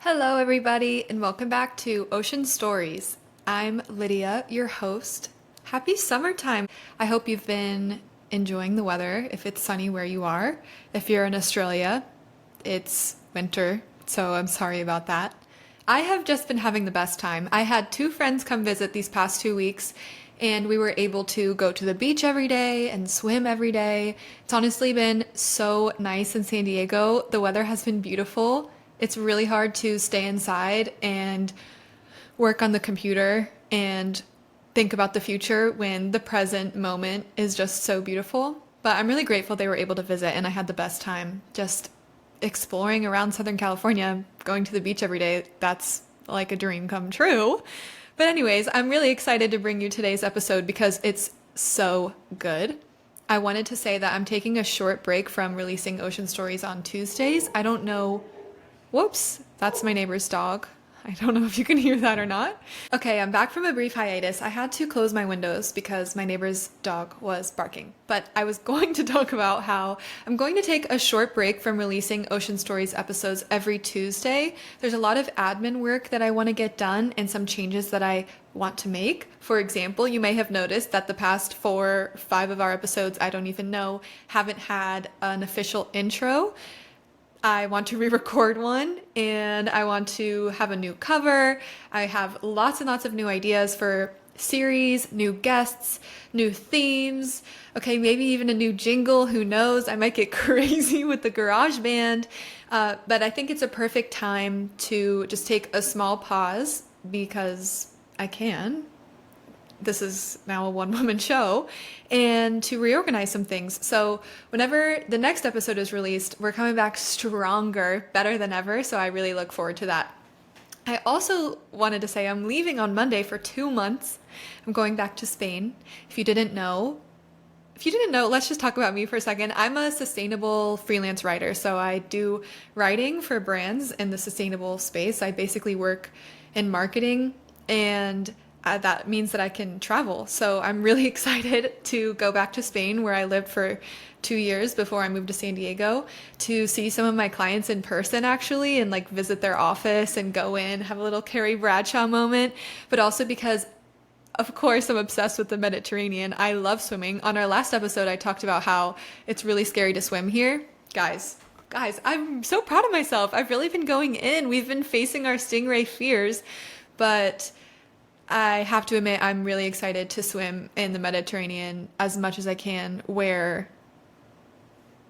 Hello, everybody, and welcome back to Ocean Stories. I'm Lydia, your host. Happy summertime! I hope you've been enjoying the weather if it's sunny where you are. If you're in Australia, it's winter, so I'm sorry about that. I have just been having the best time. I had two friends come visit these past 2 weeks, and we were able to go to the beach every day and swim every day. It's honestly been so nice in San Diego. The weather has been beautiful. It's really hard to stay inside and work on the computer and think about the future when the present moment is just so beautiful. But I'm really grateful they were able to visit and I had the best time just exploring around Southern California, going to the beach every day. That's like a dream come true. But anyways, I'm really excited to bring you today's episode because it's so good. I wanted to say that I'm taking a short break from releasing Ocean Stories on Tuesdays. I don't know. Whoops, that's my neighbor's dog. I don't know if you can hear that or not. Okay, I'm back from a brief hiatus. I had to close my windows because my neighbor's dog was barking. But I was going to talk about how I'm going to take a short break from releasing Ocean Stories episodes every Tuesday. There's a lot of admin work that I want to get done and some changes that I want to make. For example, you may have noticed that the past 5 of our episodes, I don't even know, haven't had an official intro. I want to re-record one and I want to have a new cover. I have lots and lots of new ideas for series, new guests, new themes. Okay, maybe even a new jingle. Who knows? I might get crazy with the garage band. But I think it's a perfect time to just take a small pause because I can. This is now a one-woman show, and to reorganize some things. So whenever the next episode is released, we're coming back stronger, better than ever, so I really look forward to that. I also wanted to say I'm leaving on Monday for 2 months. I'm going back to Spain. If you didn't know, let's just talk about me for a second. I'm a sustainable freelance writer, so I do writing for brands in the sustainable space. I basically work in marketing, and that means that I can travel. So I'm really excited to go back to Spain, where I lived for 2 years before I moved to San Diego, to see some of my clients in person actually, and like visit their office and go in, have a little Carrie Bradshaw moment, but also because of course, I'm obsessed with the Mediterranean. I love swimming. On our last episode, I talked about how it's really scary to swim here. Guys, I'm so proud of myself. I've really been going in. We've been facing our stingray fears, but I have to admit, I'm really excited to swim in the Mediterranean as much as I can, where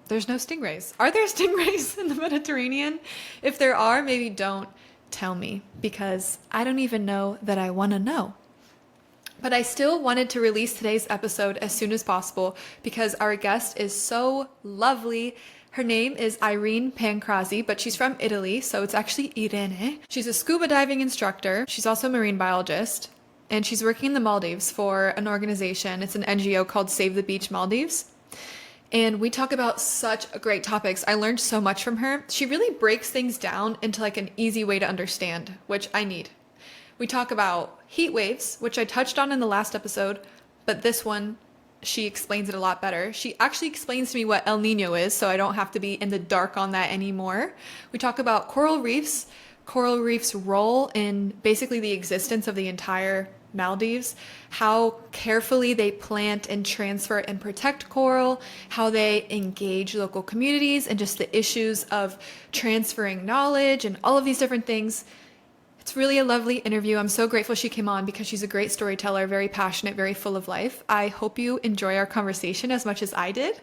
there's no stingrays. Are there stingrays in the Mediterranean? If there are, maybe don't tell me, because I don't even know that I want to know. But I still wanted to release today's episode as soon as possible because our guest is so lovely. Her name is Irene Pancrazi, but she's from Italy, so it's actually Irene. She's a scuba diving instructor. She's also a marine biologist, and she's working in the Maldives for an organization. It's an NGO called Save the Beach Maldives. And we talk about such great topics. I learned so much from her. She really breaks things down into like an easy way to understand, which I need. We talk about heat waves, which I touched on in the last episode, but this one, she explains it a lot better. She actually explains to me what El Nino is, so I don't have to be in the dark on that anymore. We talk about coral reefs' role in basically the existence of the entire Maldives, how carefully they plant and transfer and protect coral, how they engage local communities, and just the issues of transferring knowledge and all of these different things. It's really a lovely interview. I'm so grateful she came on because she's a great storyteller, very passionate, very full of life. I hope you enjoy our conversation as much as I did.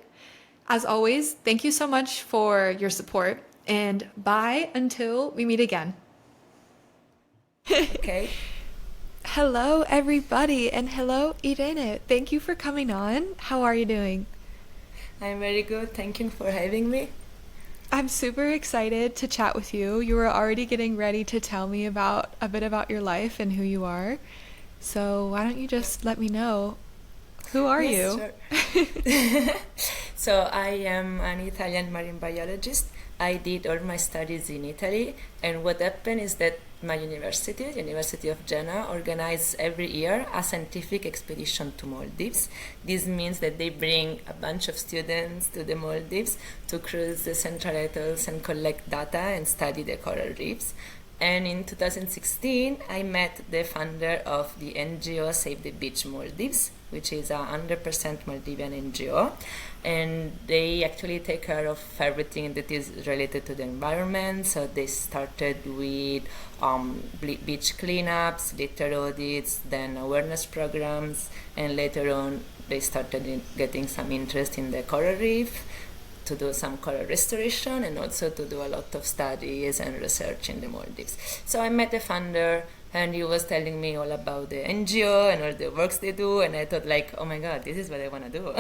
As always, thank you so much for your support, and bye until we meet again. Okay. Hello, everybody, and hello, Irene. Thank you for coming on. How are you doing? I'm very good. Thank you for having me. I'm super excited to chat with you. You were already getting ready to tell me about a bit about your life and who you are. So why don't you just let me know, who are you? Sure. So I am an Italian marine biologist. I did all my studies in Italy, and what happened is that my University of Genoa, organizes every year a scientific expedition to Maldives. This means that they bring a bunch of students to the Maldives to cruise the central atolls and collect data and study the coral reefs. And in 2016, I met the founder of the NGO Save the Beach Maldives, which is a 100% Maldivian NGO. And they actually take care of everything that is related to the environment. So they started with beach cleanups, litter audits, then awareness programs, and later on they started getting some interest in the coral reef, to do some coral restoration, and also to do a lot of studies and research in the Maldives. So I met the founder, and he was telling me all about the NGO and all the works they do, and I thought like, oh my god, this is what I want to do.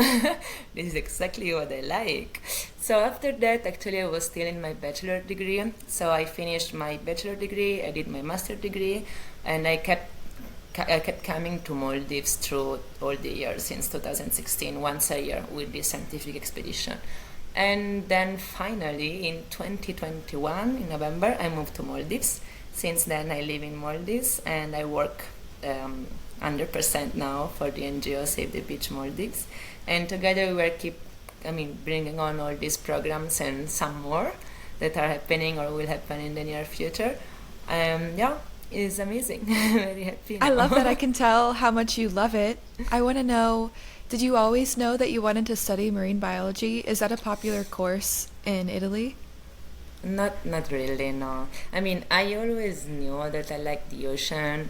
This is exactly what I like. So after that, actually I was still in my bachelor degree. So I finished my bachelor degree, I did my master degree, and I kept coming to Maldives through all the years since 2016, once a year with this scientific expedition. And then finally in 2021, in November, I moved to Maldives. Since then I live in Maldives, and I work 100% now for the NGO Save the Beach Maldives. And together we were bringing on all these programs and some more that are happening or will happen in the near future. Yeah, it's amazing. Very happy now. I love that. I can tell how much you love it. I want to know, did you always know that you wanted to study marine biology? Is that a popular course in Italy? Not really, no. I mean, I always knew that I liked the ocean,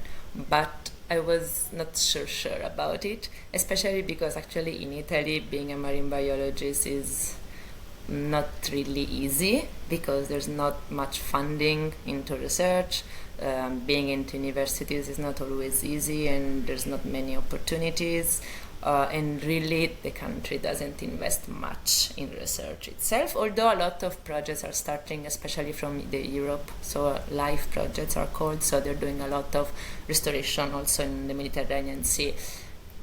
but I was not sure about it, especially because actually in Italy being a marine biologist is not really easy because there's not much funding into research. Being into universities is not always easy, and there's not many opportunities. And really the country doesn't invest much in research itself, although a lot of projects are starting, especially from the Europe. So LIFE projects are called, so they're doing a lot of restoration also in the Mediterranean Sea.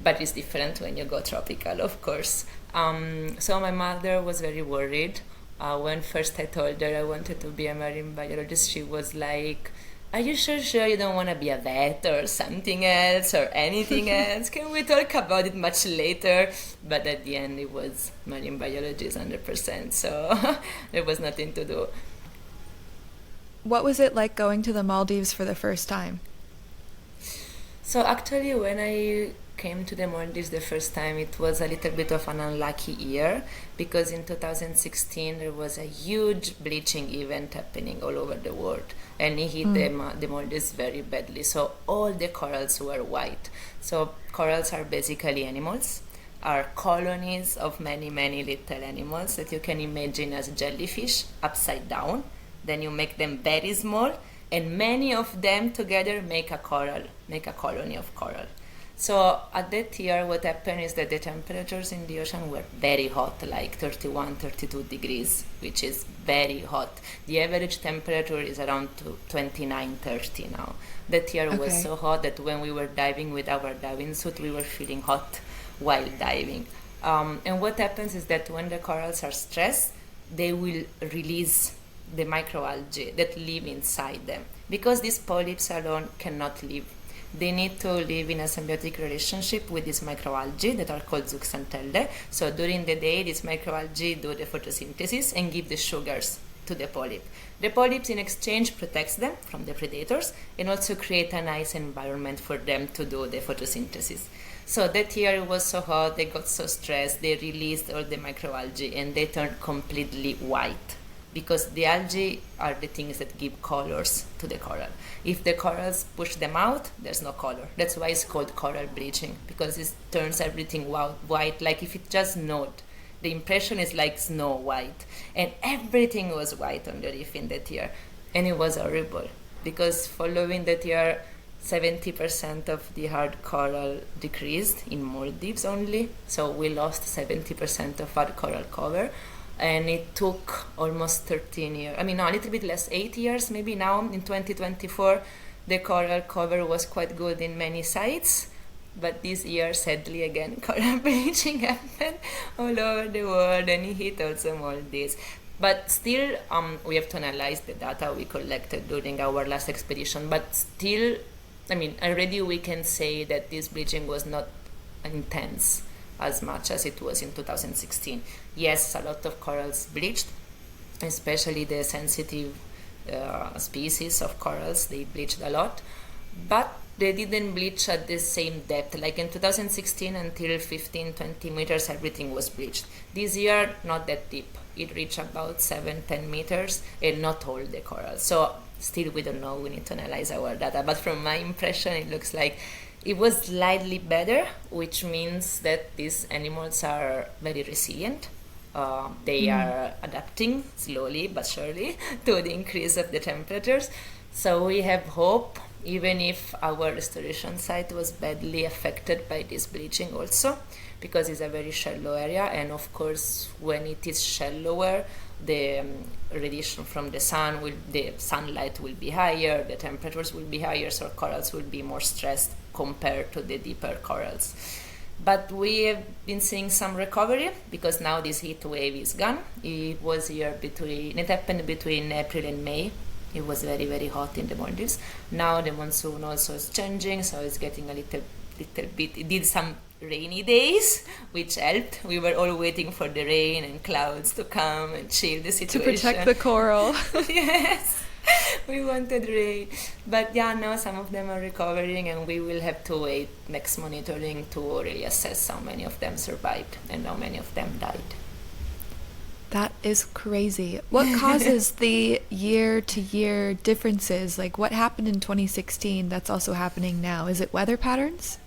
But it's different when you go tropical, of course. So my mother was very worried. When first I told her I wanted to be a marine biologist, she was like, are you sure you don't want to be a vet or something else or anything else? Can we talk about it much later? But at the end it was marine biology is 100%, so there was nothing to do. What was it like going to the Maldives for the first time? So actually when I came to the Maldives the first time, it was a little bit of an unlucky year because in 2016 there was a huge bleaching event happening all over the world, and it hit the Maldives very badly. So all the corals were white. So corals are basically animals, are colonies of many little animals that you can imagine as jellyfish upside down. Then you make them very small, and many of them together make a colony of coral. So at that year, what happened is that the temperatures in the ocean were very hot, like 31, 32 degrees, which is very hot. The average temperature is around 29, 30 now. That year was so hot that when we were diving with our diving suit, we were feeling hot while diving. And what happens is that when the corals are stressed, they will release the microalgae that live inside them. Because these polyps alone cannot live, they need to live in a symbiotic relationship with these microalgae that are called zooxanthellae. So during the day, these microalgae do the photosynthesis and give the sugars to the polyp. The polyps in exchange protects them from the predators and also create a nice environment for them to do the photosynthesis. So that year it was so hot, they got so stressed, they released all the microalgae and they turned completely white. Because the algae are the things that give colors to the coral. If the corals push them out, there's no color. That's why it's called coral bleaching, because it turns everything white, like if it just snowed. The impression is like snow white. And everything was white on the reef in that year. And it was horrible, because following that year, 70% of the hard coral decreased in Maldives only. So we lost 70% of hard coral cover. And it took almost 13 years. I mean, no, a little bit less, 8 years maybe now. In 2024, the coral cover was quite good in many sites. But this year, sadly, again, coral bleaching happened all over the world, and it hit also Maldives. But still, we have to analyze the data we collected during our last expedition. But still, I mean, already we can say that this bleaching was not intense as much as it was in 2016. Yes, a lot of corals bleached, especially the sensitive species of corals. They bleached a lot, but they didn't bleach at the same depth. Like in 2016, until 15, 20 meters, everything was bleached. This year, not that deep. It reached about 7, 10 meters, and not all the corals. So still we don't know. We need to analyze our data. But from my impression, it looks like it was slightly better, which means that these animals are very resilient. They are adapting slowly but surely to the increase of the temperatures. So we have hope, even if our restoration site was badly affected by this bleaching also, because it's a very shallow area, and of course when it is shallower, the radiation from the sunlight will be higher, the temperatures will be higher, so corals will be more stressed compared to the deeper corals. But we have been seeing some recovery, because now this heat wave is gone. It happened between April and May. It was very, very hot in the Maldives. Now the monsoon also is changing, so it's getting a little bit. It did some rainy days, which helped. We were all waiting for the rain and clouds to come and chill the situation. To protect the coral. Yes, we wanted rain. But yeah, now some of them are recovering, and we will have to wait next monitoring to really assess how many of them survived and how many of them died. That is crazy. What causes the year-to-year differences? Like, what happened in 2016 that's also happening now? Is it weather patterns?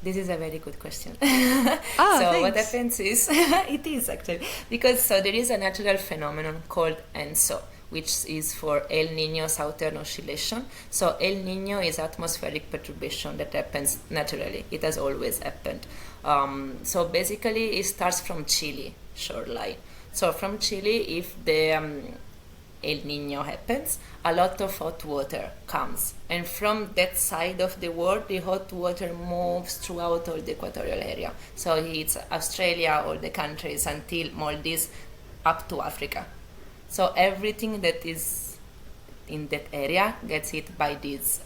This is a very good question. Thanks. What happens is, it is actually, because there is a natural phenomenon called ENSO, which is for El Niño Southern Oscillation. So El Niño is atmospheric perturbation that happens naturally. It has always happened. So basically it starts from Chile shoreline. So from Chile, if the El Niño happens, a lot of hot water comes. And from that side of the world, the hot water moves throughout all the equatorial area. So it's Australia, all the countries, until Maldives, up to Africa. So everything that is in that area gets hit by this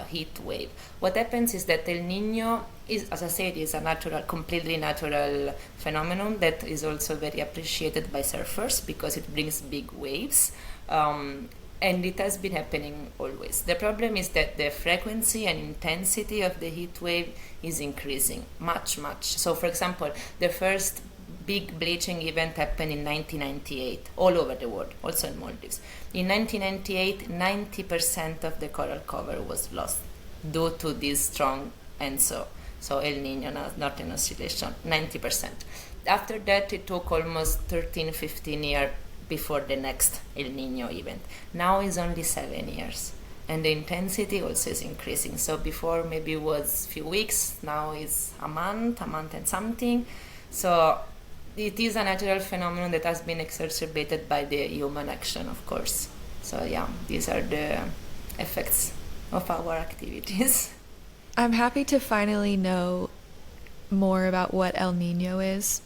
heat wave. What happens is that El Niño is, as I said, is a completely natural phenomenon that is also very appreciated by surfers because it brings big waves. And it has been happening always. The problem is that the frequency and intensity of the heat wave is increasing much. So for example, the first big bleaching event happened in 1998 all over the world, also in Maldives. In 1998, 90% of the coral cover was lost due to this strong ENSO, so El Niño, Northern Oscillation, 90%. After that, it took almost 13, 15 years before the next El Niño event. Now it's only 7 years. And the intensity also is increasing. So before maybe it was a few weeks, now it's a month and something. So it is a natural phenomenon that has been exacerbated by the human action, of course. So yeah, these are the effects of our activities. I'm happy to finally know more about what El Nino is,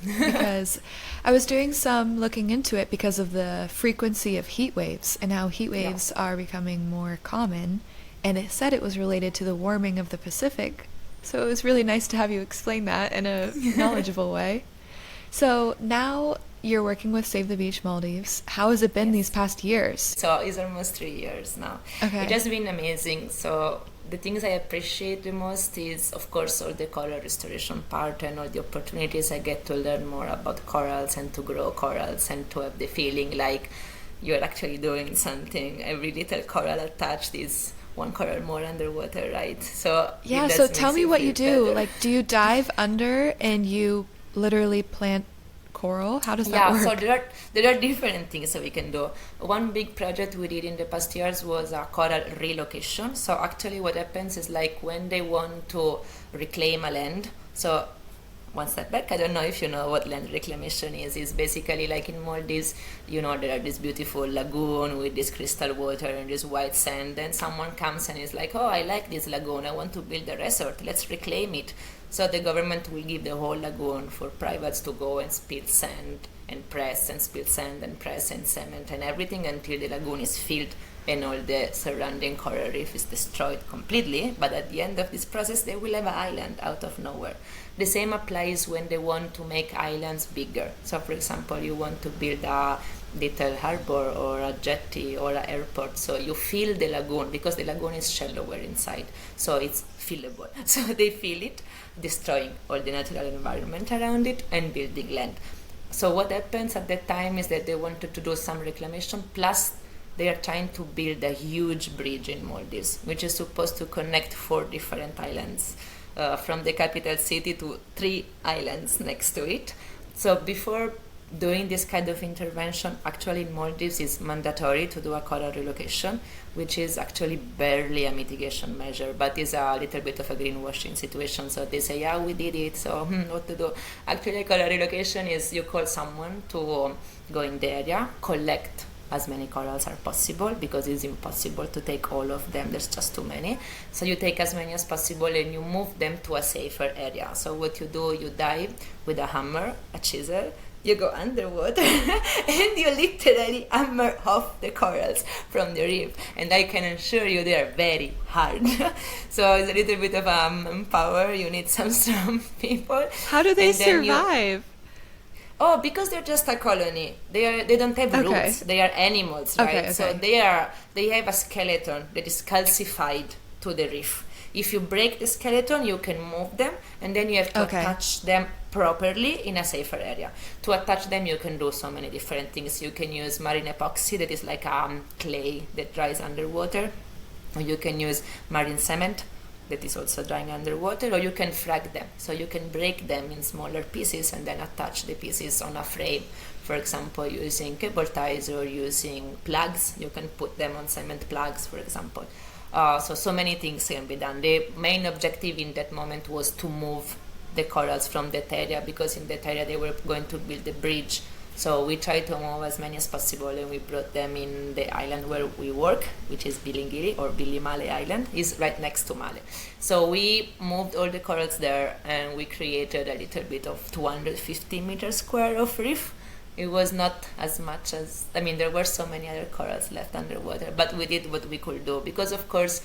because I was doing some looking into it because of the frequency of heat waves and how heat waves are becoming more common, and it said it was related to the warming of the Pacific. So it was really nice to have you explain that in a knowledgeable way. So now you're working with Save the Beach Maldives. How has it been these past years? So it's almost 3 years now. Okay. It has been amazing. So the things I appreciate the most is, of course, all the coral restoration part and all the opportunities I get to learn more about corals and to grow corals and to have the feeling like you're actually doing something. Every little coral attached is one coral more underwater, right? So yeah, so tell me what you do. Like, do you dive under and you literally plant coral? How does that work? So there are different things that we can do. One big project we did in the past years was a coral relocation. So actually what happens is, like, when they want to reclaim a land, so one step back, I don't know if you know what land reclamation is. It's basically like in Maldives, there are this beautiful lagoon with this crystal water and this white sand, and someone comes and is like, oh, I like this lagoon, I want to build a resort, let's reclaim it. So the government will give the whole lagoon for privates to go and spill sand and press and spill sand and press and cement and everything until the lagoon is filled and all the surrounding coral reef is destroyed completely. But at the end of this process, they will have an island out of nowhere. The same applies when they want to make islands bigger. So for example, you want to build a little harbor or a jetty or an airport. So you fill the lagoon because the lagoon is shallower inside, so it's fillable. So they fill it, destroying all the natural environment around it and building land. So what happens at that time is that they wanted to do some reclamation, plus they are trying to build a huge bridge in Maldives, which is supposed to connect 4 different islands, from the capital city to 3 islands next to it. So before doing this kind of intervention, actually in Maldives is mandatory to do a coral relocation, which is actually barely a mitigation measure, but is a little bit of a greenwashing situation. So they say, yeah, we did it, so what to do? Actually, coral relocation is you call someone to go in the area, collect as many corals as possible, because it's impossible to take all of them, there's just too many. So you take as many as possible and you move them to a safer area. So what you do, you dive with a hammer, a chisel, you go underwater and you literally hammer off the corals from the reef. And I can assure you they are very hard. So it's a little bit of power, you need some strong people. How do they survive? Oh, because they're just a colony. They don't have roots. They are animals, right? Okay. So they have a skeleton that is calcified to the reef. If you break the skeleton, you can move them, and then you have to attach them properly in a safer area. To attach them, you can do so many different things. You can use marine epoxy, that is like clay that dries underwater, or you can use marine cement, that is also drying underwater, or you can frag them. So you can break them in smaller pieces and then attach the pieces on a frame. For example, using cable ties or using plugs. You can put them on cement plugs, for example. So many things can be done. The main objective in that moment was to move the corals from that area, because in that area they were going to build a bridge. So we tried to move as many as possible, and we brought them in the island where we work, which is Bilingiri, or Bili Male Island, is right next to Male. So we moved all the corals there, and we created a little bit of 250 meters square of reef. It was not as much as, there were so many other corals left underwater, but we did what we could do, because of course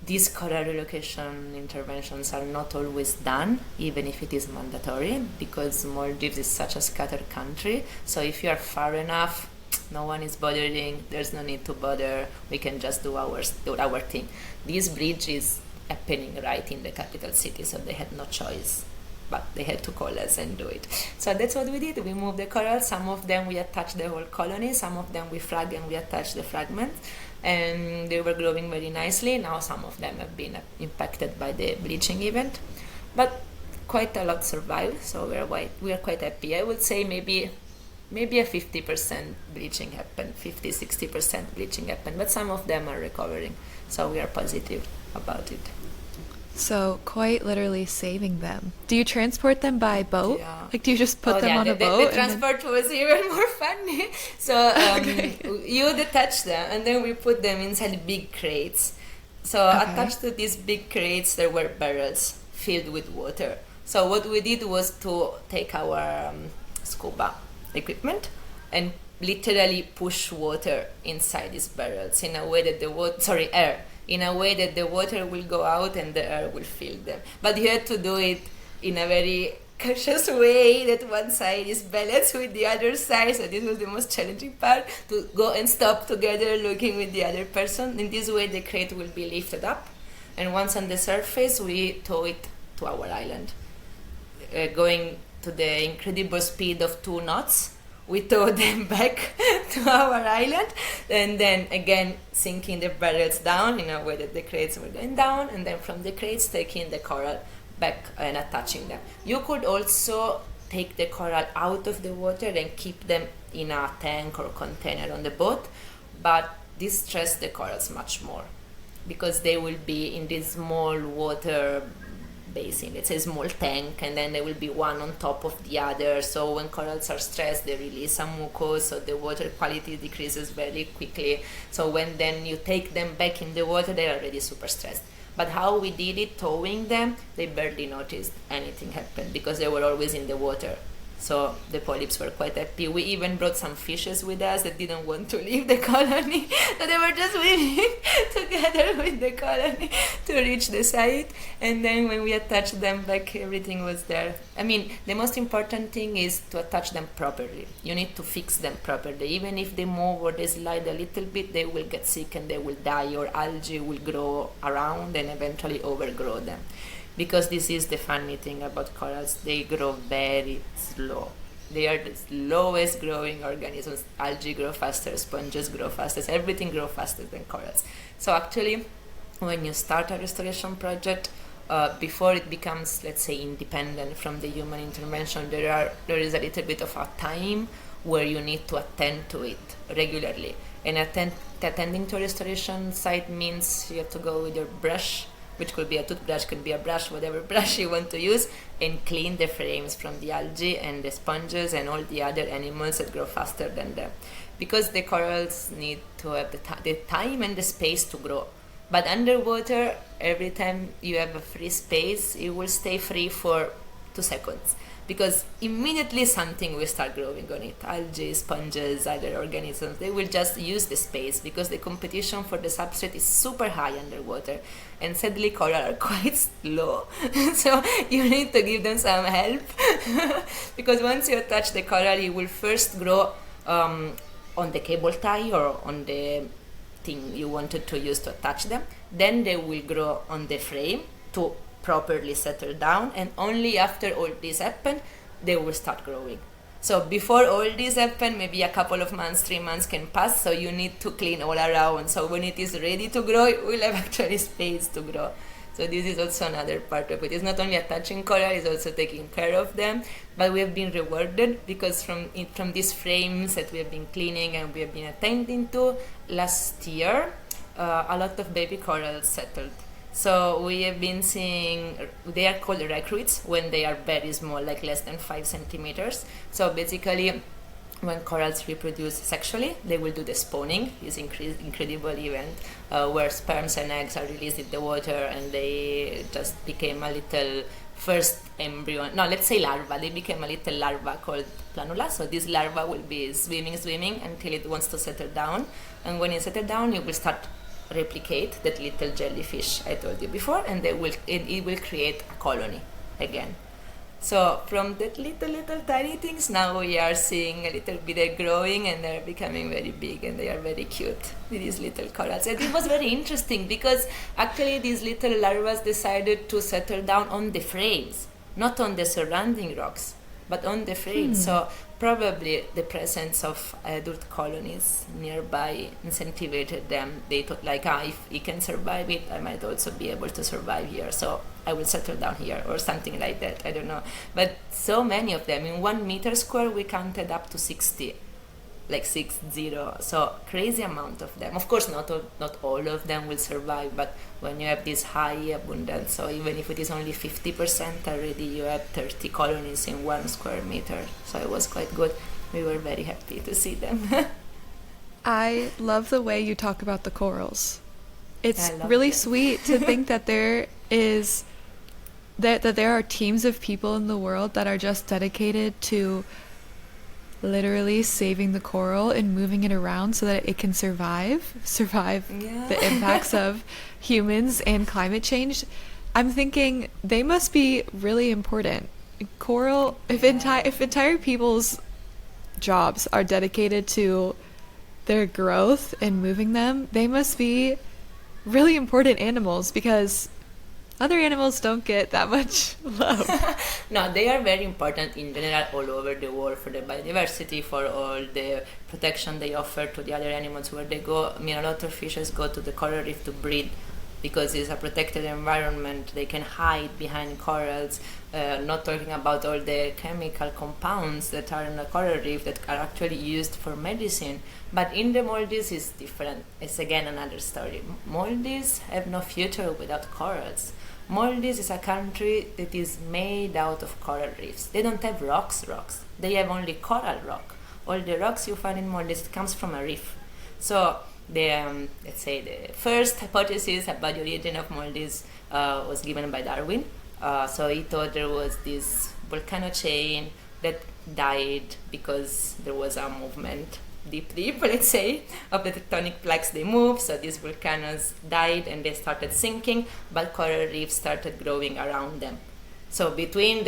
these coral relocation interventions are not always done, even if it is mandatory, because Maldives is such a scattered country. So if you are far enough, no one is bothering, there's no need to bother, we can just do our thing. This bridge is happening right in the capital city, so they had no choice, but they had to call us and do it. So that's what we did. We moved the corals. Some of them we attached the whole colony, some of them we frag and we attached the fragments, and they were growing very nicely. Now some of them have been impacted by the bleaching event, but quite a lot survived, so we are quite happy. I would say maybe a 50% bleaching happened, 50-60% bleaching happened, but some of them are recovering, so we are positive about it. So quite literally saving them. Do you transport them by boat? Yeah. Like, do you just put them on a boat? The transport was even more funny. So you detach them, and then we put them inside big crates. So attached to these big crates, there were barrels filled with water. So what we did was to take our scuba equipment and literally push water inside these barrels in a way that air, in a way that the water will go out and the air will fill them. But you had to do it in a very cautious way, that one side is balanced with the other side. So this was the most challenging part, to go and stop together looking with the other person. In this way the crate will be lifted up, and once on the surface we tow it to our island. Going to the incredible speed of 2 knots, we tow them back to our island, and then again sinking the barrels down in a way that the crates were going down, and then from the crates taking the coral back and attaching them. You could also take the coral out of the water and keep them in a tank or container on the boat, but this stressed the corals much more, because they will be in this small water basin. It's a small tank, and then there will be one on top of the other. So when corals are stressed, they release some mucus, so the water quality decreases very quickly. So when then you take them back in the water, they're already super stressed. But how we did it, towing them, they barely noticed anything happen, because they were always in the water. So the polyps were quite happy. We even brought some fishes with us that didn't want to leave the colony. So they were just swimming together with the colony to reach the site. And then when we attached them back, everything was there. I mean, the most important thing is to attach them properly. You need to fix them properly. Even if they move or they slide a little bit, they will get sick and they will die, or algae will grow around and eventually overgrow them. Because this is the funny thing about corals, they grow very slow. They are the slowest growing organisms. Algae grow faster, sponges grow faster, everything grows faster than corals. So actually, when you start a restoration project, before it becomes, let's say, independent from the human intervention, there is a little bit of a time where you need to attend to it regularly. And attending to a restoration site means you have to go with your brush, which could be a toothbrush, could be a brush, whatever brush you want to use, and clean the frames from the algae and the sponges and all the other animals that grow faster than them. Because the corals need to have the time and the space to grow. But underwater, every time you have a free space, it will stay free for 2 seconds. Because immediately something will start growing on it. Algae, sponges, other organisms, they will just use the space because the competition for the substrate is super high underwater. And sadly, coral are quite slow. So you need to give them some help. Because once you attach the coral, it will first grow on the cable tie or on the thing you wanted to use to attach them. Then they will grow on the frame to properly settle down, and only after all this happen they will start growing. So before all this happen, maybe a couple of months, 3 months can pass, so you need to clean all around. So when it is ready to grow, it will have actually space to grow. So this is also another part of it. It's not only attaching coral, it's also taking care of them. But we have been rewarded because from these frames that we have been cleaning and we have been attending to, last year a lot of baby corals settled. So we have been seeing, they are called recruits when they are very small, like less than 5 centimeters. So basically, when corals reproduce sexually, they will do the spawning, this incredible event where sperms and eggs are released in the water, and they just became a little first embryo, no, let's say larva. They became a little larva called planula. So this larva will be swimming until it wants to settle down. And when it settles down, you will start replicate that little jellyfish I told you before, and it will create a colony again. So from that little tiny things, now we are seeing a little bit growing, and they're becoming very big, and they are very cute, these little corals. And it was very interesting because actually these little larvas decided to settle down on the frames, not on the surrounding rocks, but on the frames. So probably the presence of adult colonies nearby incentivized them. They thought like, if he can survive it, I might also be able to survive here. So I will settle down here or something like that. I don't know. But so many of them. In 1 meter square, we counted up to 60. Like 60, so crazy amount of them. Of course, not all of them will survive, but when you have this high abundance, so even if it is only 50%, already you have 30 colonies in 1 square meter. So it was quite good. We were very happy to see them. I love the way you talk about the corals. It's I love really them. sweet to think that there are teams of people in the world that are just dedicated to literally saving the coral and moving it around so that it can survive Yeah. the impacts of humans and climate change. I'm thinking they must be really important. Coral, if entire people's jobs are dedicated to their growth and moving them, they must be really important animals because other animals don't get that much love. No, they are very important in general all over the world for the biodiversity, for all the protection they offer to the other animals where they go. I mean, a lot of fishes go to the coral reef to breed because it's a protected environment. They can hide behind corals, not talking about all the chemical compounds that are in the coral reef that are actually used for medicine. But in the Maldives is different. It's again another story. Maldives have no future without corals. Maldives is a country that is made out of coral reefs. They don't have rocks. They have only coral rock. All the rocks you find in Maldives comes from a reef. So the let's say the first hypothesis about the origin of Maldives was given by Darwin. So he thought there was this volcano chain that died because there was a movement deep, let's say, of the tectonic plaques. They moved, so these volcanoes died and they started sinking, but coral reefs started growing around them. So between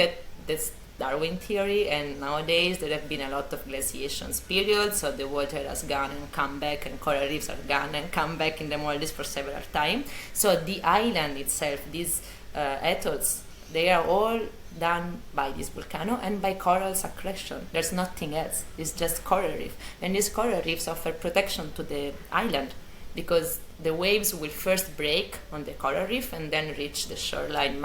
this Darwin theory and nowadays there have been a lot of glaciations periods, so the water has gone and come back, and coral reefs are gone and come back in the Maldives for several times. So the island itself, these atolls, they are all done by this volcano and by coral accretion. There's nothing else. It's just coral reef. And these coral reefs offer protection to the island because the waves will first break on the coral reef and then reach the shoreline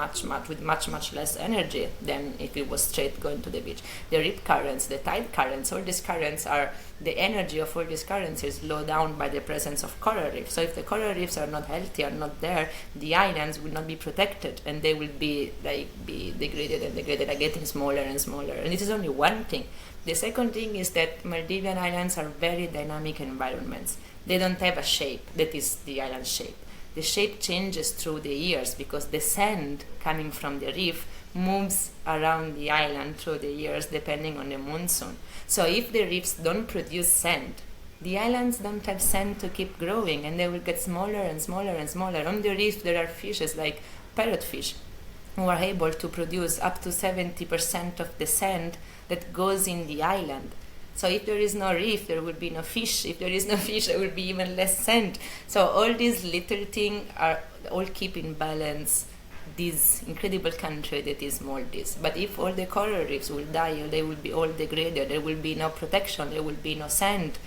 with much less energy than if it was straight going to the beach. The rip currents, the tide currents, all these currents are, the energy of all these currents is slowed down by the presence of coral reefs. So if the coral reefs are not healthy, are not there, the islands will not be protected and they will be degraded and getting smaller and smaller. And this is only one thing. The second thing is that Maldivian islands are very dynamic environments. They don't have a shape that is the island shape. The shape changes through the years because the sand coming from the reef moves around the island through the years depending on the monsoon. So if the reefs don't produce sand, the islands don't have sand to keep growing and they will get smaller and smaller and smaller. On the reef there are fishes like parrotfish who are able to produce up to 70% of the sand that goes in the island. So if there is no reef, there will be no fish. If there is no fish, there will be even less sand. So all these little things are all keep in balance this incredible country that is Maldives. But if all the coral reefs will die or they will be all degraded, there will be no protection, there will be no sand,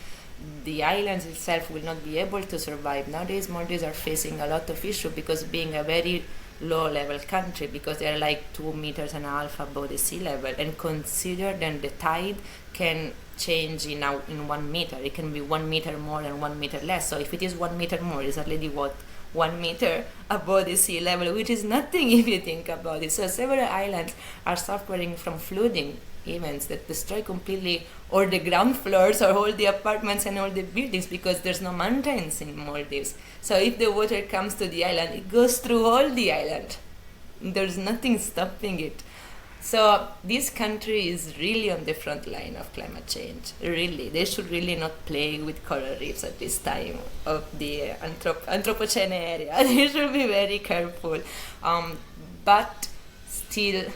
the islands itself will not be able to survive. Nowadays, Maldives are facing a lot of issues because being a very low-level country, because they're like 2.5 meters above the sea level, and consider then the tide can change in 1 meter. It can be 1 meter more and 1 meter less. So if it is 1 meter more, it's already 1 meter above the sea level, which is nothing if you think about it. So several islands are suffering from flooding events that destroy completely all the ground floors or all the apartments and all the buildings because there's no mountains in Maldives. So if the water comes to the island, it goes through all the island. There's nothing stopping it. So this country is really on the front line of climate change. Really, they should really not play with coral reefs at this time of the Anthropocene area. They should be very careful. But still,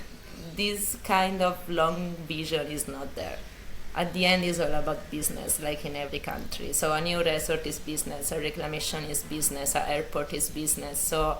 this kind of long vision is not there. At the end, it's all about business, like in every country. So a new resort is business, a reclamation is business, an airport is business. So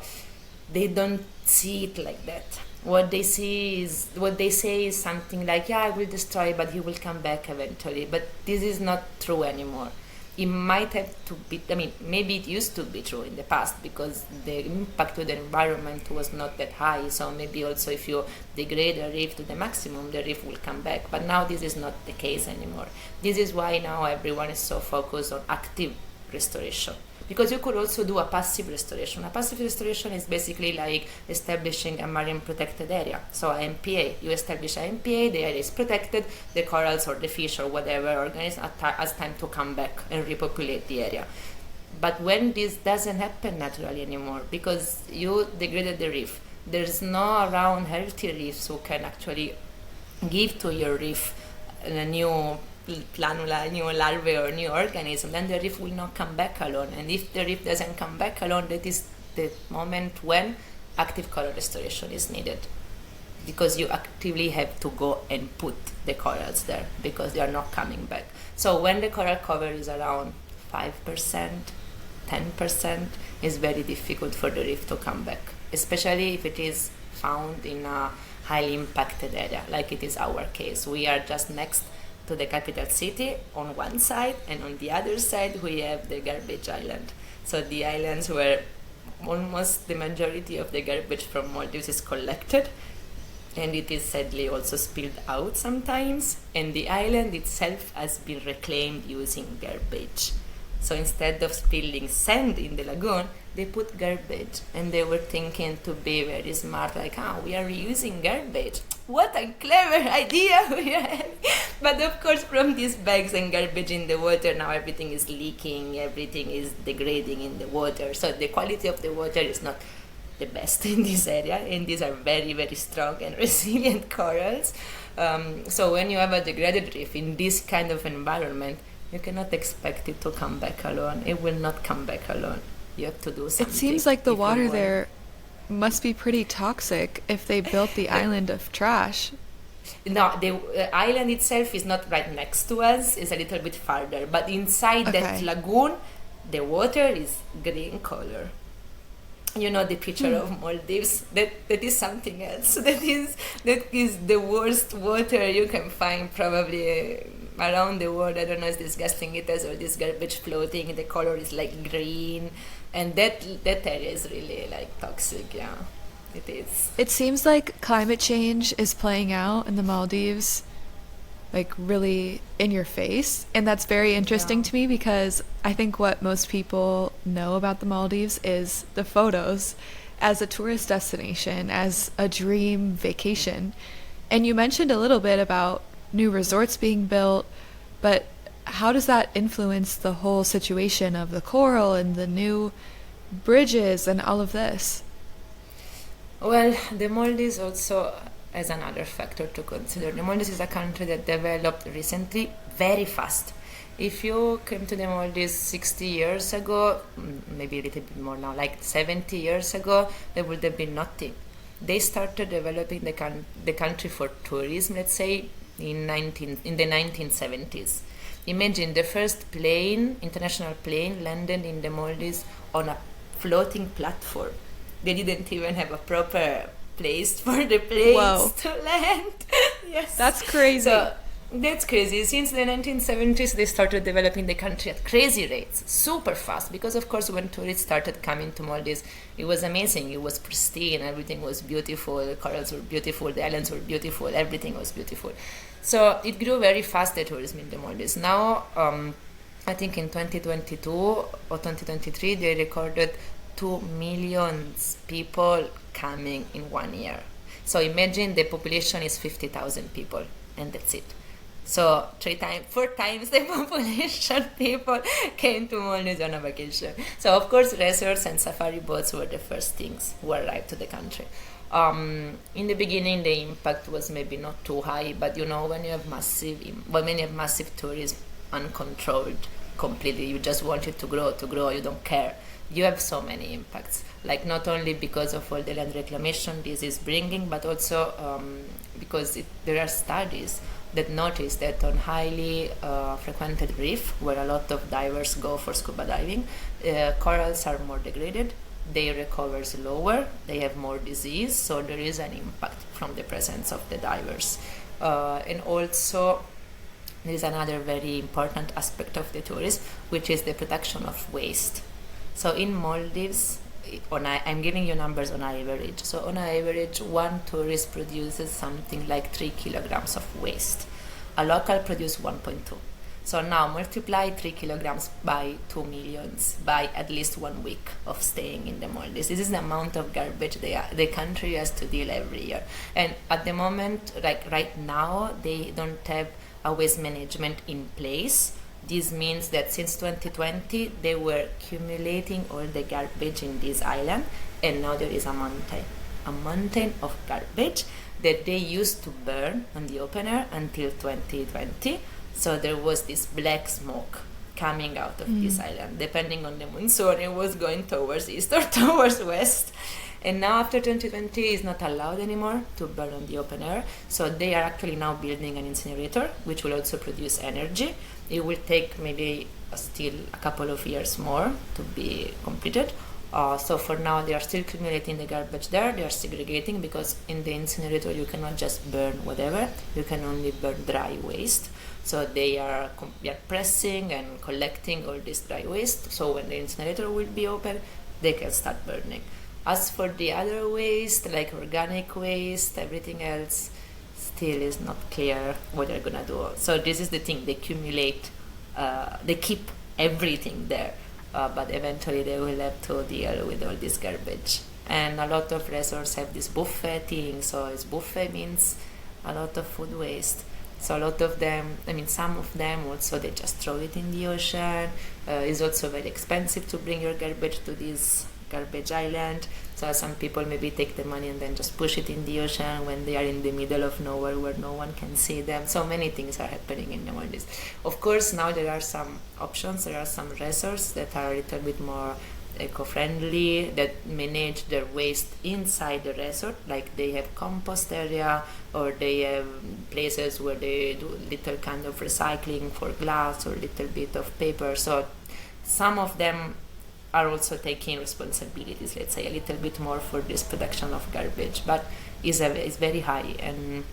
they don't see it like that. What they say is something like, yeah, I will destroy, but he will come back eventually. But this is not true anymore. It might have to be, maybe it used to be true in the past because the impact to the environment was not that high. So maybe also if you degrade a reef to the maximum, the reef will come back. But now this is not the case anymore. This is why now everyone is so focused on active restoration. Because you could also do a passive restoration. A passive restoration is basically like establishing a marine protected area. So an MPA, you establish an MPA, the area is protected, the corals or the fish or whatever organism has time to come back and repopulate the area. But when this doesn't happen naturally anymore, because you degraded the reef, there's no around healthy reefs who can actually give to your reef a new planula, new larvae or new organism, then the reef will not come back alone. And if the reef doesn't come back alone, that is the moment when active coral restoration is needed. Because you actively have to go and put the corals there because they are not coming back. So when the coral cover is around 5%, 10%, it's very difficult for the reef to come back, especially if it is found in a highly impacted area, like it is our case. We are just next to the capital city on one side, and on the other side we have the garbage island. So the islands where almost the majority of the garbage from Maldives is collected, and it is sadly also spilled out sometimes, and the island itself has been reclaimed using garbage. So instead of spilling sand in the lagoon, they put garbage, and they were thinking to be very smart, like, we are reusing garbage. What a clever idea we are having. But of course, from these bags and garbage in the water, now everything is leaking, everything is degrading in the water. So the quality of the water is not the best in this area, and these are very, very strong and resilient corals. So when you have a degraded reef in this kind of environment, you cannot expect it to come back alone. It will not come back alone. You have to do something. It seems like the if you water want. there must be pretty toxic if they built the island of trash. No, the island itself is not right next to us. It's a little bit farther. But inside that Okay. lagoon, the water is green color. You know the picture of Maldives. That is something else. That is the worst water you can find probably around the world. I don't know. It's disgusting. It has all this garbage floating. The color is like green, and that area is really like toxic. Yeah, it is. It seems like climate change is playing out in the Maldives, like really in your face. And that's very interesting Yeah. to me because I think what most people know about the Maldives is the photos as a tourist destination, as a dream vacation. And you mentioned a little bit about new resorts being built, but how does that influence the whole situation of the coral and the new bridges and all of this? Well, the Maldives also has another factor to consider. The Maldives is a country that developed recently very fast. If you came to the Maldives 60 years ago, maybe a little bit more now, like 70 years ago, there would have been nothing. They started developing the country for tourism, let's say, in the 1970s. Imagine the first international plane landed in the Maldives on a floating platform. They didn't even have a proper place for the planes Whoa. to land. Yes. That's crazy. So, that's crazy. Since the 1970s, they started developing the country at crazy rates, super fast. Because, of course, when tourists started coming to Maldives, it was amazing. It was pristine. Everything was beautiful. The corals were beautiful. The islands were beautiful. Everything was beautiful. So it grew very fast, the tourism in the Maldives. Now, I think in 2022 or 2023, they recorded 2 million people coming in 1 year. So imagine the population is 50,000 people, and that's it. So 4 times the population people came to Maldives on a vacation. So of course resorts and safari boats were the first things who arrived to the country. In the beginning the impact was maybe not too high, but you know when you have massive tourism uncontrolled completely, you just want it to grow, you don't care. You have so many impacts, like not only because of all the land reclamation this is bringing, but also because there are studies that notice that on highly frequented reef, where a lot of divers go for scuba diving, corals are more degraded, they recover slower, they have more disease, so there is an impact from the presence of the divers. And also, there is another very important aspect of the tourism, which is the production of waste. So in Maldives, I'm giving you numbers on average. So on average, one tourist produces something like 3 kilograms of waste. A local produces 1.2. So now multiply 3 kilograms by 2 millions by at least 1 week of staying in the Maldives. This is the amount of garbage the country has to deal every year. And at the moment, like right now, they don't have a waste management in place. This means that since 2020, they were accumulating all the garbage in this island, and now there is a mountain of garbage that they used to burn on the open air until 2020. So there was this black smoke coming out of this island. Depending on the monsoon, it was going towards east or towards west. And now after 2020, it's not allowed anymore to burn on the open air. So they are actually now building an incinerator, which will also produce energy. It will take maybe still a couple of years more to be completed. So for now, they are still accumulating the garbage there. They are segregating, because in the incinerator, you cannot just burn whatever. You can only burn dry waste. So they are pressing and collecting all this dry waste. So when the incinerator will be open, they can start burning. As for the other waste, like organic waste, everything else, still is not clear what they're gonna do. So this is the thing, they accumulate, they keep everything there, but eventually they will have to deal with all this garbage. And a lot of resorts have this buffet thing, so it's buffet means a lot of food waste. So a lot of them, some of them also, they just throw it in the ocean. It's also very expensive to bring your garbage to this garbage island. So some people maybe take the money and then just push it in the ocean when they are in the middle of nowhere where no one can see them. So many things are happening in the Maldives. Of course, now there are some options. There are some resorts that are a little bit more eco-friendly, that manage their waste inside the resort, like they have compost area, or they have places where they do little kind of recycling for glass or little bit of paper. So some of them are also taking responsibilities, let's say a little bit more for this production of garbage, but is very high, and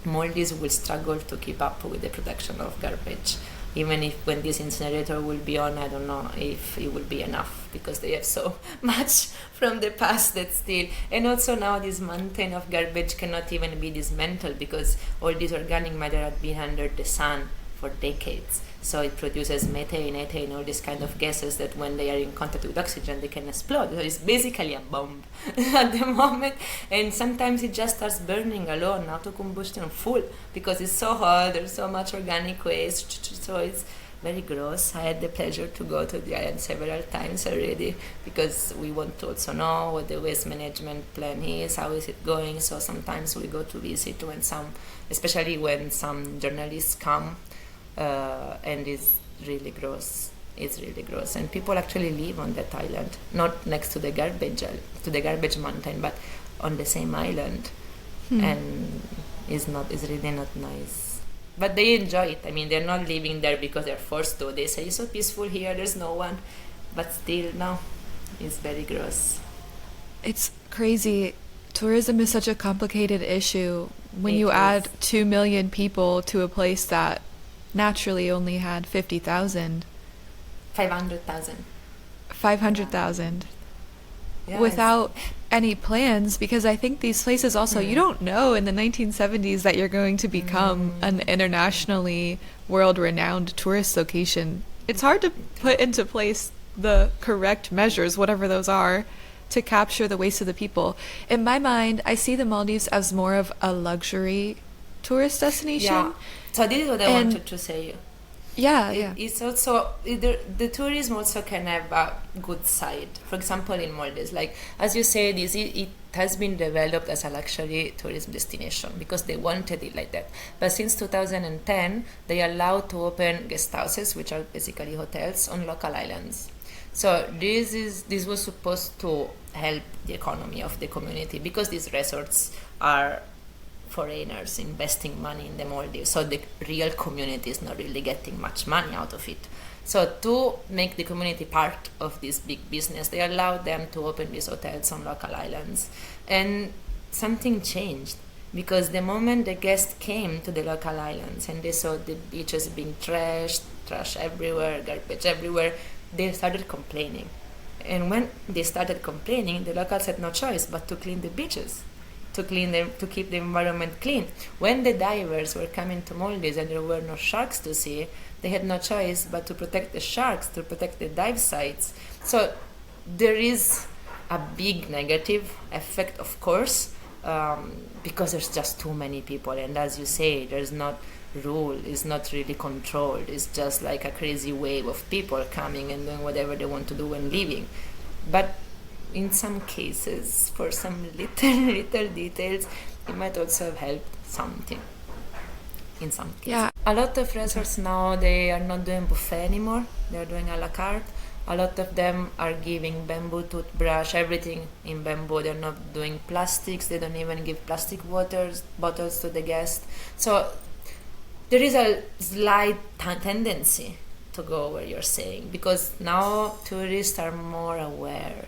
Maldives will struggle to keep up with the production of garbage. Even if when this incinerator will be on, I don't know if it will be enough, because they have so much from the past that still. And also now this mountain of garbage cannot even be dismantled, because all this organic matter had been under the sun for decades. So it produces methane, ethane, all these kind of gases that when they are in contact with oxygen, they can explode. So it's basically a bomb at the moment. And sometimes it just starts burning alone, auto combustion full, because it's so hot, there's so much organic waste. So it's very gross. I had the pleasure to go to the island several times already, because we want to also know what the waste management plan is, how is it going. So sometimes we go to visit especially when some journalists come. And it's really gross. It's really gross, and people actually live on that island, not next to the garbage mountain, but on the same island, and it's really not nice. But they enjoy it. I mean, they're not living there because they're forced to. They say it's so peaceful here. There's no one, but still, no, it's very gross. It's crazy. Tourism is such a complicated issue. When you add 2 million people to a place that naturally only had 50,000. 500,000. 500,000. Yeah, without any plans, because I think these places also, you don't know in the 1970s that you're going to become an internationally world-renowned tourist location. It's hard to put into place the correct measures, whatever those are, to capture the waste of the people. In my mind, I see the Maldives as more of a luxury tourist destination. Yeah. So this is what I wanted to say. It's also the tourism also can have a good side. For example, in Maldives, like as you said, it has been developed as a luxury tourism destination because they wanted it like that. But since 2010, they allowed to open guest houses, which are basically hotels on local islands. So this was supposed to help the economy of the community, because these resorts are foreigners investing money in the Maldives, so the real community is not really getting much money out of it. So to make the community part of this big business, they allowed them to open these hotels on local islands. And something changed, because the moment the guests came to the local islands and they saw the beaches being trash everywhere, garbage everywhere, they started complaining. And when they started complaining, the locals had no choice but to clean the beaches, to keep the environment clean. When the divers were coming to Maldives and there were no sharks to see, they had no choice but to protect the sharks, to protect the dive sites. So there is a big negative effect, of course, because there's just too many people, and as you say, there's not rule, it's not really controlled. It's just like a crazy wave of people coming and doing whatever they want to do and leaving. But in some cases, for some little details, it might also have helped something. In some cases. Yeah. A lot of resorts now, they are not doing buffet anymore. They are doing a la carte. A lot of them are giving bamboo toothbrush, everything in bamboo. They're not doing plastics. They don't even give plastic bottles to the guests. So there is a slight tendency to go where you're saying, because now tourists are more aware.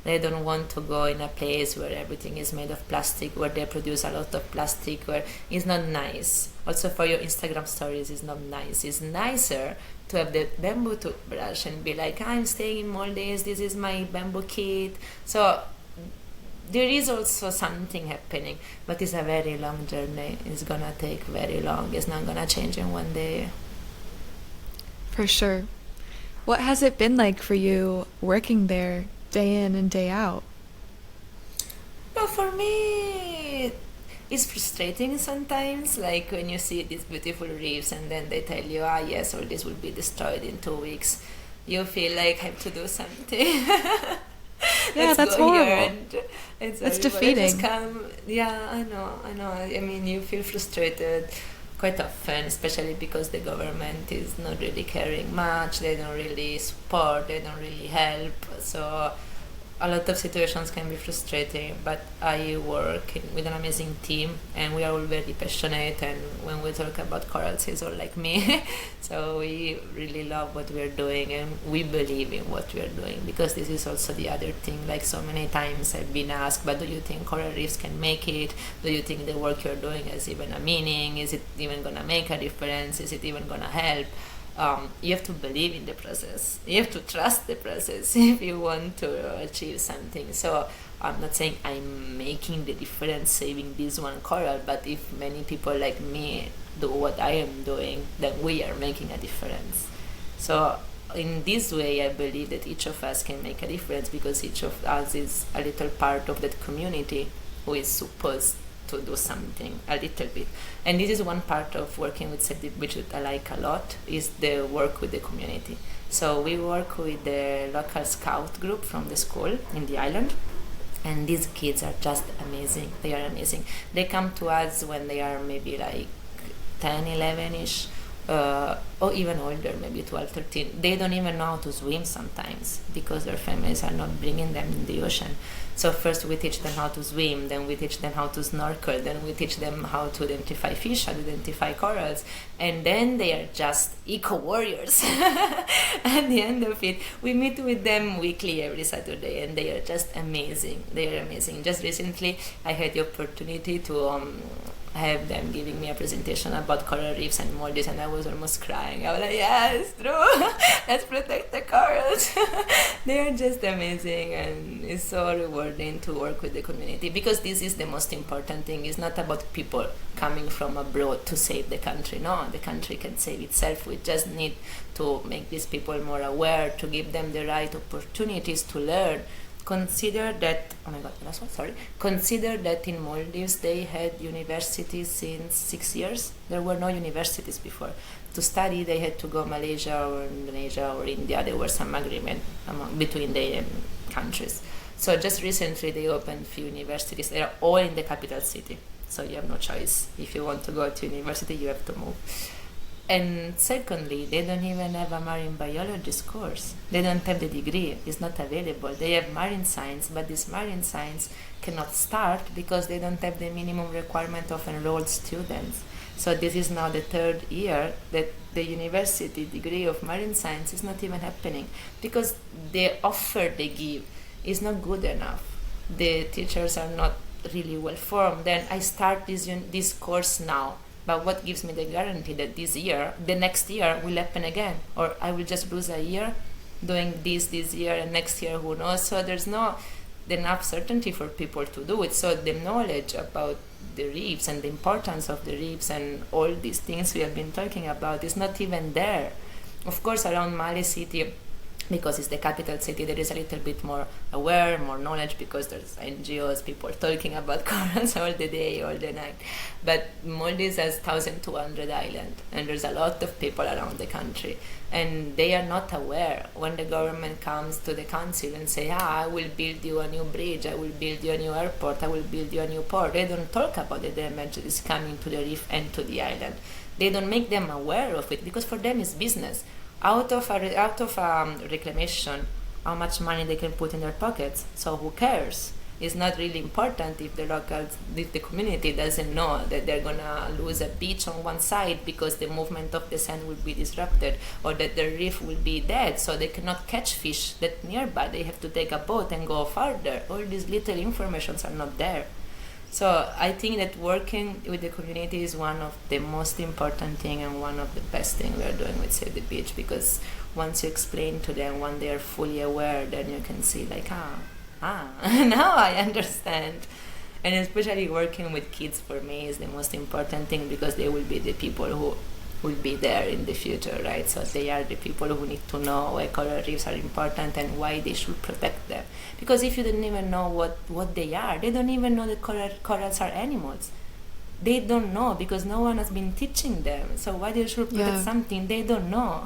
They don't want to go in a place where everything is made of plastic, where they produce a lot of plastic, where it's not nice. Also for your Instagram stories, it's not nice. It's nicer to have the bamboo toothbrush and be like, I'm staying in Maldives, this is my bamboo kit. So there is also something happening, but it's a very long journey. It's gonna take very long. It's not gonna change in one day. For sure. What has it been like for you working there day in and day out? Well, for me, it's frustrating sometimes, like when you see these beautiful reefs and then they tell you, yes, all this will be destroyed in 2 weeks. You feel like I have to do something. Yeah, Let's that's go here, horrible. and it's That's horrible. I just defeating. come. Yeah, I know. I mean, you feel frustrated quite often, especially because the government is not really caring much. They don't really support. They don't really help. So a lot of situations can be frustrating, but I work with an amazing team, and we are all very passionate, and when we talk about corals, it's all like me. So we really love what we're doing, and we believe in what we're doing, because this is also the other thing. Like, so many times I've been asked, but do you think coral reefs can make it? Do you think the work you're doing has even a meaning? Is it even gonna make a difference? Is it even gonna help? You have to believe in the process. You have to trust the process if you want to achieve something. So I'm not saying I'm making the difference saving this one coral, but if many people like me do what I am doing, then we are making a difference. So in this way, I believe that each of us can make a difference, because each of us is a little part of that community who is supposed to do something a little bit. And this is one part of working with Save the Beach that I like a lot, is the work with the community. So we work with the local scout group from the school in the island, and these kids are just amazing. They are amazing. They come to us when they are maybe like 10, 11-ish, or even older, maybe 12, 13. They don't even know how to swim sometimes, because their families are not bringing them in the ocean. So first we teach them how to swim, then we teach them how to snorkel, then we teach them how to identify fish, how to identify corals, and then they are just eco warriors. At the end of it, we meet with them weekly, every Saturday, and they are just amazing. They are amazing. Just recently, I had the opportunity to have them giving me a presentation about coral reefs and Maldives, and I was almost crying. I was like, yeah, it's true. Let's protect the corals. They are just amazing, and it's so rewarding to work with the community, because this is the most important thing. It's not about people coming from abroad to save the country. No, the country can save itself. We just need to make these people more aware, to give them the right opportunities to learn. Consider that, oh my god, last one, sorry. Consider that in Maldives they had universities since 6 years. There were no universities before. To study, they had to go Malaysia or Indonesia or India. There was some agreement between the countries. So just recently they opened few universities. They are all in the capital city. So you have no choice. If you want to go to university, you have to move. And secondly, they don't even have a marine biologist course. They don't have the degree. It's not available. They have marine science, but this marine science cannot start because they don't have the minimum requirement of enrolled students. So this is now the third year that the university degree of marine science is not even happening, because the offer they give is not good enough. The teachers are not really well formed. Then I start this course now, but what gives me the guarantee that the next year will happen again? Or I will just lose a year doing this year, and next year, who knows? So there's no enough certainty for people to do it. So the knowledge about the reefs and the importance of the reefs and all these things we have been talking about is not even there. Of course, around Mali City, because it's the capital city, there is a little bit more aware, more knowledge, because there's NGOs, people talking about corals all the day, all the night. But Maldives has 1,200 islands, and there's a lot of people around the country, and they are not aware. When the government comes to the council and say, I will build you a new bridge, I will build you a new airport, I will build you a new port, they don't talk about the damage that is coming to the reef and to the island. They don't make them aware of it, because for them it's business. Out of reclamation, how much money they can put in their pockets. So who cares? It's not really important if the community doesn't know that they're gonna lose a beach on one side because the movement of the sand will be disrupted, or that the reef will be dead, so they cannot catch fish that nearby. They have to take a boat and go farther. All these little informations are not there. So I think that working with the community is one of the most important thing, and one of the best thing we are doing with Save the Beach, because once you explain to them, when they are fully aware, then you can see like, now I understand. And especially working with kids for me is the most important thing, because they will be the people who will be there in the future, right? So they are the people who need to know why coral reefs are important and why they should protect them. Because if you don't even know what they are, they don't even know that corals are animals. They don't know, because no one has been teaching them. So why they should protect something they don't know?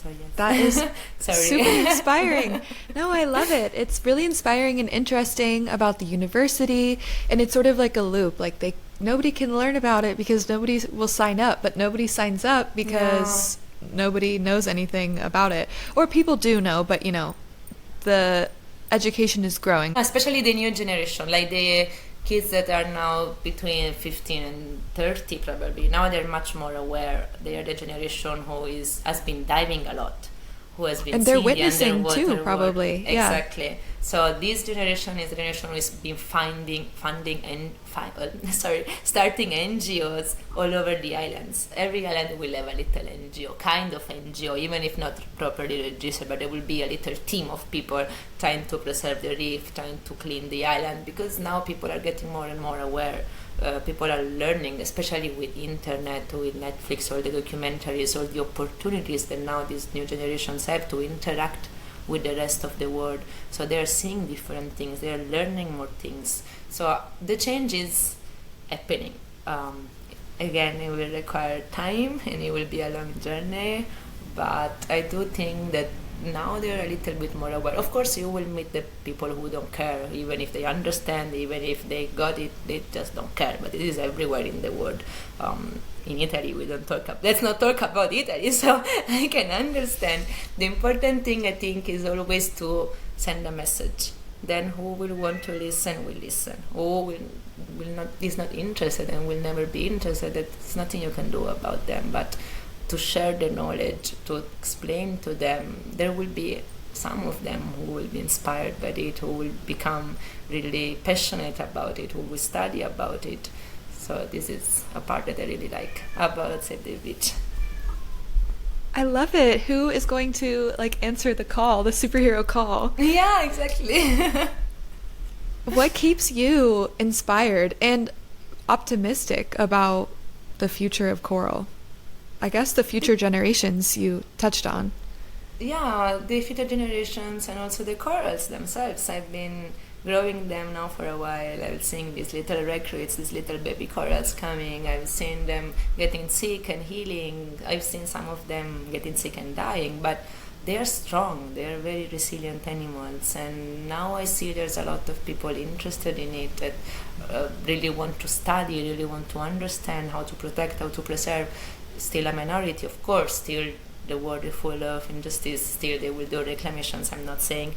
So yes. That is Sorry. super inspiring. No, I love it. It's really inspiring and interesting about the university, and it's sort of like a loop. Like nobody can learn about it because nobody will sign up, but nobody signs up because nobody knows anything about it. Or people do know, but the education is growing. Especially the new generation, like the kids that are now between 15 and 30 probably. Now they're much more aware. They are the generation who has been diving a lot, who has been and they're seeing witnessing the underwater too, world. probably. Exactly. So this generation is the generation who has been funding and starting NGOs all over the islands. Every island will have a little NGO, kind of NGO, even if not properly registered, but there will be a little team of people trying to preserve the reef, trying to clean the island, because now people are getting more and more aware. People are learning, especially with internet, with Netflix, all the documentaries, all the opportunities that now these new generations have to interact with the rest of the world. So they're seeing different things, they're learning more things. So the change is happening. Again, it will require time and it will be a long journey, but I do think that now they're a little bit more aware. Of course, you will meet the people who don't care, even if they understand, even if they got it, they just don't care. But it is everywhere in the world. In Italy, we don't let's not talk about Italy, so I can understand. The important thing, I think, is always to send a message. Then who will want to listen will listen. Who is not interested and will never be interested, there's nothing you can do about them. But to share the knowledge, to explain to them, there will be some of them who will be inspired by it, who will become really passionate about it, who will study about it. So this is a part that I really like about Save the Beach. I love it. Who is going to answer the call, the superhero call? Yeah, exactly. What keeps you inspired and optimistic about the future of coral? I guess the future generations you touched on. Yeah, the future generations and also the corals themselves. I've been growing them now for a while. I've seen these little recruits, these little baby corals coming. I've seen them getting sick and healing. I've seen some of them getting sick and dying, but they're strong. They're very resilient animals. And now I see there's a lot of people interested in it that really want to study, really want to understand how to protect, how to preserve. Still a minority, of course, still the world is full of injustice, still they will do reclamations. I'm not saying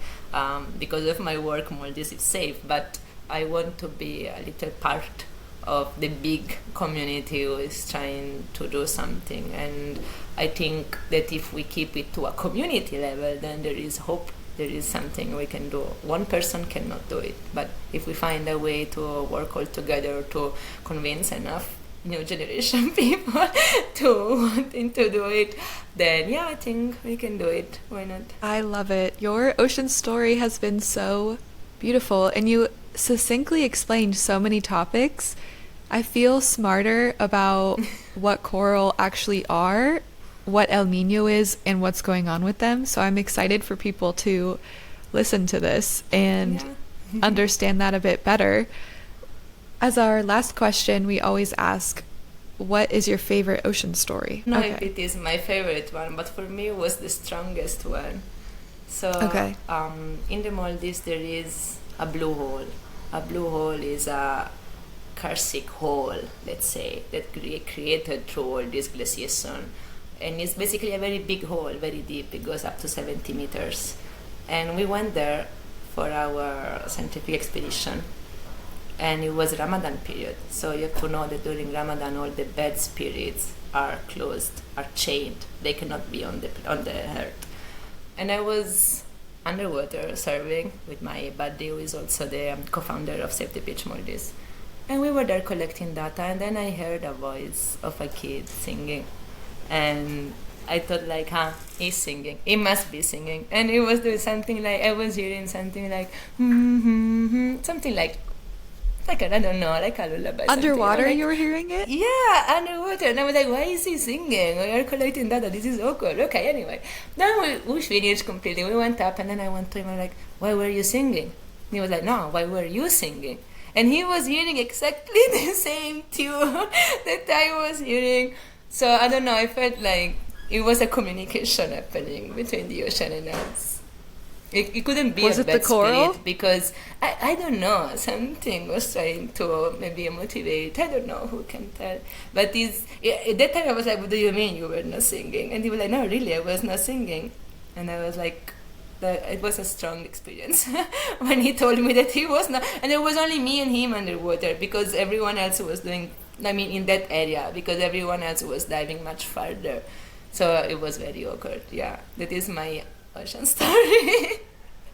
because of my work Maldives is safe, but I want to be a little part of the big community who is trying to do something. And I think that if we keep it to a community level, then there is hope, there is something we can do. One person cannot do it, but if we find a way to work all together to convince enough new generation people to wanting to do it, then I think we can do it. Why not? I love it. Your ocean story has been so beautiful, and you succinctly explained so many topics. I feel smarter about what coral actually are, what El Nino is, and what's going on with them. So I'm excited for people to listen to this and understand that a bit better. As our last question, we always ask, what is your favorite ocean story? No, if it is my favorite one, but for me it was the strongest one. So in the Maldives there is a blue hole. A blue hole is a karst hole, let's say, that created through all this glaciation. And it's basically a very big hole, very deep. It goes up to 70 meters. And we went there for our scientific expedition. And it was Ramadan period, so you have to know that during Ramadan all the bed spirits are closed, are chained. They cannot be on the earth. And I was underwater surfing with my buddy, who is also the co-founder of Save the Beach Maldives. And we were there collecting data, and then I heard a voice of a kid singing, and I thought he's singing. He must be singing, and it was doing something I was hearing something something I don't know, like a lullaby. Underwater, you were hearing it? Yeah, underwater. And I was like, why is he singing? We are collecting data. This is awkward. Okay, anyway. Then we finished completely. We went up, and then I went to him, like, why were you singing? And he was like, no, why were you singing? And he was hearing exactly the same tune that I was hearing. So I don't know, I felt like it was a communication happening between the ocean and us. It couldn't be Was a it the bad coral? spirit because I don't know, something was trying to maybe motivate. I don't know, who can tell. But at that time I was like, what do you mean you were not singing? And he was like, no, really, I was not singing. And I was like, it was a strong experience when he told me that he was not, and it was only me and him underwater because everyone else was doing, I mean, in that area, because everyone else was diving much farther. So it was very awkward. Yeah, that is my ocean story.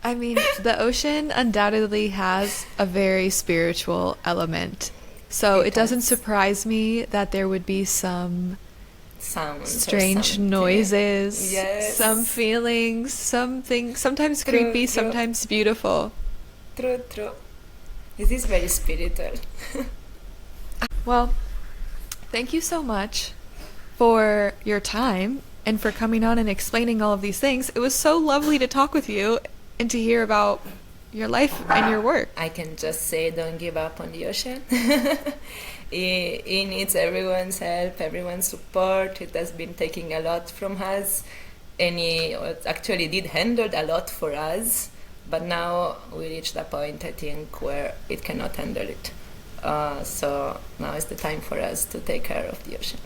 I mean, the ocean undoubtedly has a very spiritual element. So it doesn't does. surprise me that there would be some Sounds or strange something. noises, Yes. some feelings, something, sometimes True, creepy, true. sometimes beautiful. True, true. This is very spiritual. Well, thank you so much for your time and for coming on and explaining all of these things. It was so lovely to talk with you and to hear about your life and your work. I can just say, don't give up on the ocean. It needs everyone's help, everyone's support. It has been taking a lot from us, and it actually did handle a lot for us. But now we reached a point, I think, where it cannot handle it. So now is the time for us to take care of the ocean.